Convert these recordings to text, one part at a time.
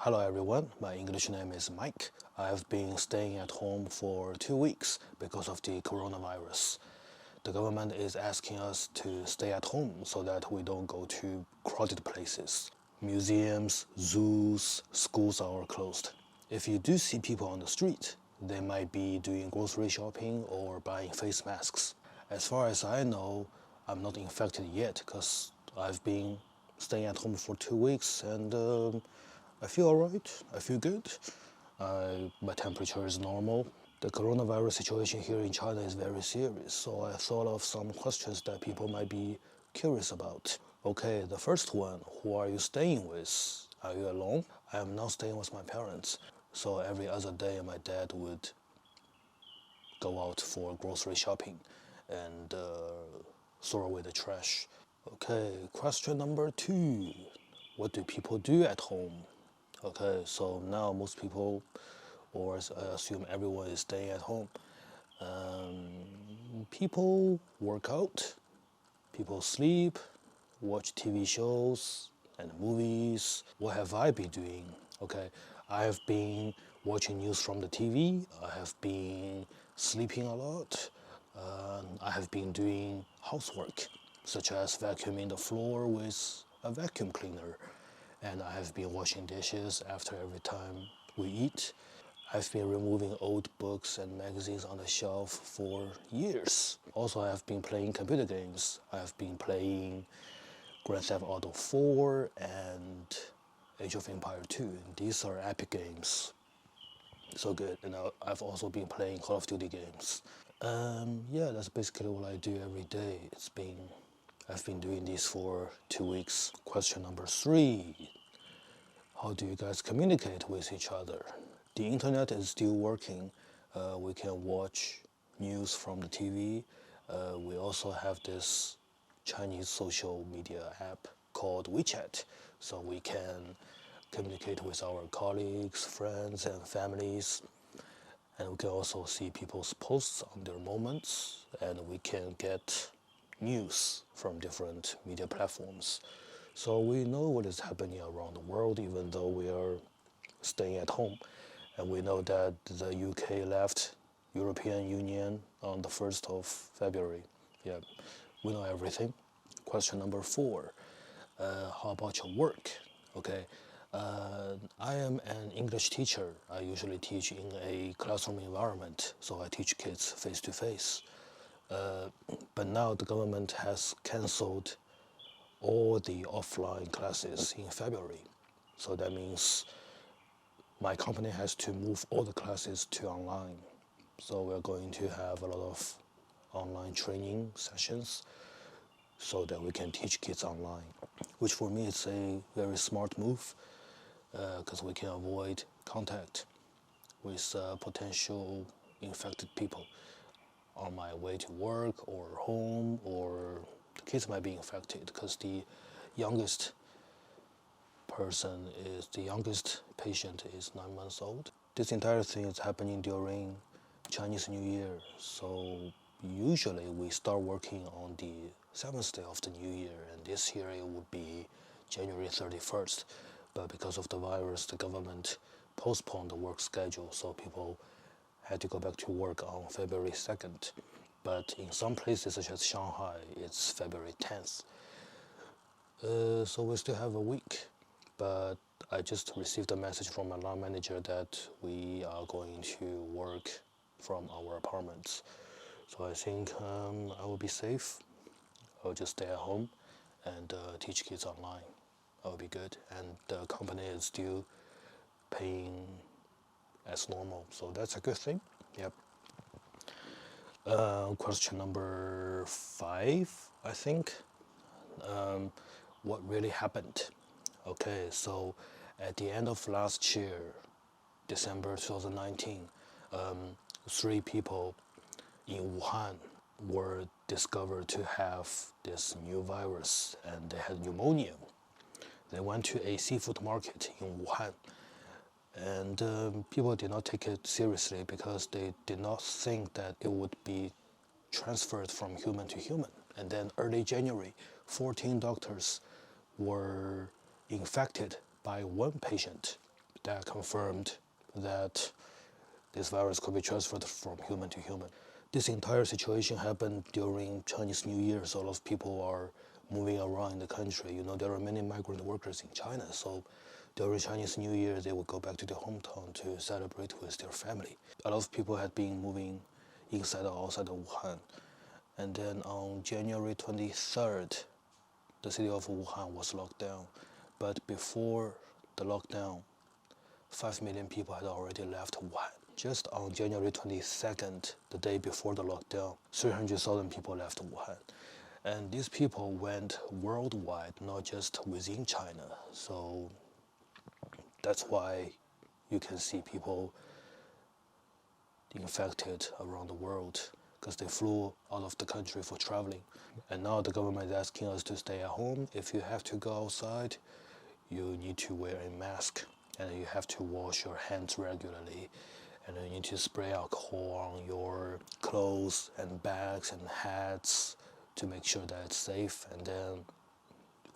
Hello everyone, my English name is Mike. I've been staying at home for 2 weeks because of the coronavirus. The government is asking us to stay at home so that we don't go to crowded places. Museums, zoos, schools are all closed. If you do see people on the street, they might be doing grocery shopping or buying face masks. As far as I know, I'm not infected yet because I've been staying at home for 2 weeks and I feel alright, I feel good. My temperature is normal. The coronavirus situation here in China is very serious, so I thought of some questions that people might be curious about. Okay, the first one, who are you staying with? Are you alone? I am not staying with my parents, so every other day my dad would go out for grocery shopping and throw away the trash. Okay, question number 2. What do people do at home? Okay, so now most people, or I assume everyone is staying at home. People work out, people sleep, watch TV shows and movies. What have I been doing? Okay, I have been watching news from the TV. I have been sleeping a lot. I have been doing housework, such as vacuuming the floor with a vacuum cleaner. And I have been washing dishes after every time we eat. I've been removing old books and magazines on the shelf for years. Also, I have been playing computer games. I have been playing Grand Theft Auto 4 and Age of Empire 2. These are epic games. So good. And I've also been playing Call of Duty games. Yeah, that's basically what I do every day. I've been doing this for 2 weeks. Question number 3. How do you guys communicate with each other? The internet is still working. We can watch news from the TV. We also have this Chinese social media app called WeChat, so we can communicate with our colleagues, friends, and families. And we can also see people's posts on their moments, and we can get news from different media platforms. So we know what is happening around the world, even though we are staying at home. And we know that the UK left European Union on the 1st of February. Yeah, we know everything. Question number 4. How about your work? Okay, I am an English teacher. I usually teach in a classroom environment, so I teach kids face to face. But now the government has cancelled all the offline classes in February. So that means my company has to move all the classes to online. So we're going to have a lot of online training sessions so that we can teach kids online, which for me is a very smart move because we can avoid contact with potential infected people on my way to work or home, or the kids might be infected because the youngest patient is 9 months old. This entire thing is happening during Chinese New Year, so usually we start working on the 7th day of the New Year, and this year it would be January 31st. But because of the virus, the government postponed the work schedule, so people had to go back to work on February 2nd. But in some places, such as Shanghai, it's February 10th. So we still have a week. But I just received a message from my line manager that we are going to work from our apartments. So I think I will be safe. I'll just stay at home and teach kids online. That will be good. And the company is still paying as normal, so that's a good thing. Yep. Question number 5, I think. What really happened? Okay, so at the end of last year, December 2019, 3 people in Wuhan were discovered to have this new virus, and they had pneumonia. They went to a seafood market in Wuhan, and people did not take it seriously because they did not think that it would be transferred from human to human. And then early January, 14 doctors were infected by one patient. that confirmed that this virus could be transferred from human to human. This entire situation happened during Chinese New Year, so a lot of people are moving around in the country. You know, there are many migrant workers in China, so during Chinese New Year, they would go back to their hometown to celebrate with their family. A lot of people had been moving inside or outside of Wuhan. And then on January 23rd, the city of Wuhan was locked down. But before the lockdown, 5 million people had already left Wuhan. Just on January 22nd, the day before the lockdown, 300,000 people left Wuhan. And these people went worldwide, not just within China. So that's why you can see people infected around the world, because they flew out of the country for traveling. And now the government is asking us to stay at home. If you have to go outside, you need to wear a mask, and you have to wash your hands regularly, and you need to spray alcohol on your clothes and bags and hats to make sure that it's safe. And then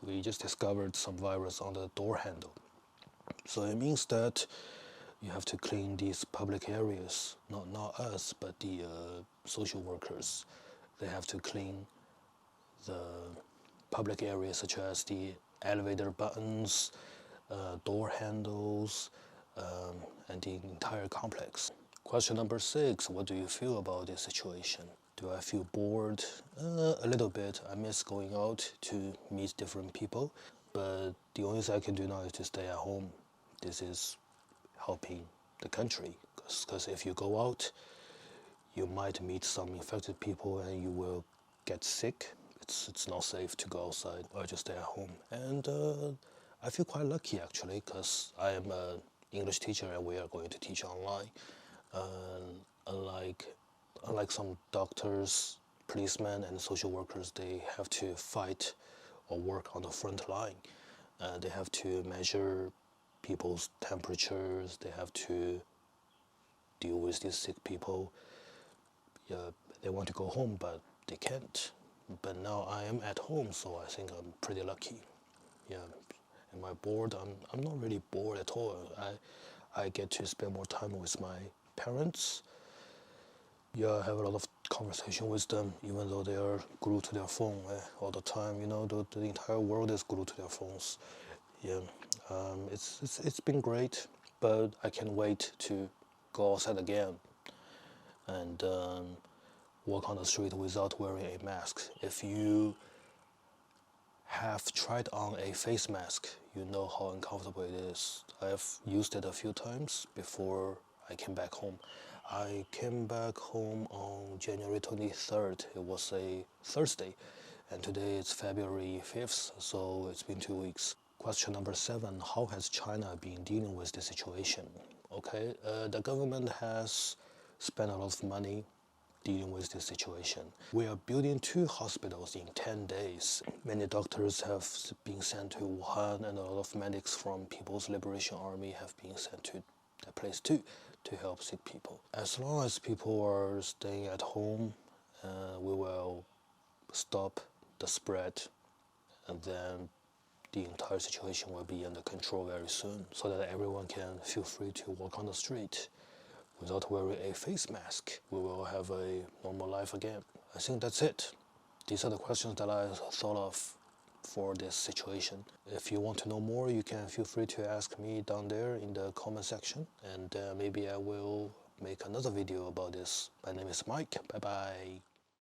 we just discovered some virus on the door handle. So it means that you have to clean these public areas, not us, but the social workers. They have to clean the public areas such as the elevator buttons, door handles, and the entire complex. Question number 6, what do you feel about this situation? Do I feel bored? A little bit. I miss going out to meet different people, but the only thing I can do now is to stay at home. This is helping the country, because if you go out, you might meet some infected people and you will get sick. It's not safe to go outside or just stay at home. And I feel quite lucky actually, because I am an English teacher and we are going to teach online. Unlike some doctors, policemen, and social workers, they have to fight or work on the front line. They have to measure people's temperatures, they have to deal with these sick people. Yeah, they want to go home, but they can't. But now I am at home, so I think I'm pretty lucky. Yeah, am I bored? I'm not really bored at all. I get to spend more time with my parents. Yeah, I have a lot of conversation with them, even though they are glued to their phone all the time. You know, the entire world is glued to their phones. Yeah, it's been great, but I can't wait to go outside again and walk on the street without wearing a mask. If you have tried on a face mask, you know how uncomfortable it is. I've used it a few times before I came back home. I came back home on January 23rd. It was a Thursday, and today it's February 5th, so it's been 2 weeks. Question number 7, how has China been dealing with the situation? Okay, the government has spent a lot of money dealing with this situation. We are building 2 hospitals in 10 days. Many doctors have been sent to Wuhan, and a lot of medics from People's Liberation Army have been sent to that place too, to help sick people. As long as people are staying at home, we will stop the spread, and then the entire situation will be under control very soon, so that everyone can feel free to walk on the street without wearing a face mask. We will have a normal life again. I think that's it. These are the questions that I thought of for this situation. If you want to know more, you can feel free to ask me down there in the comment section, and maybe I will make another video about this. My name is Mike. Bye bye.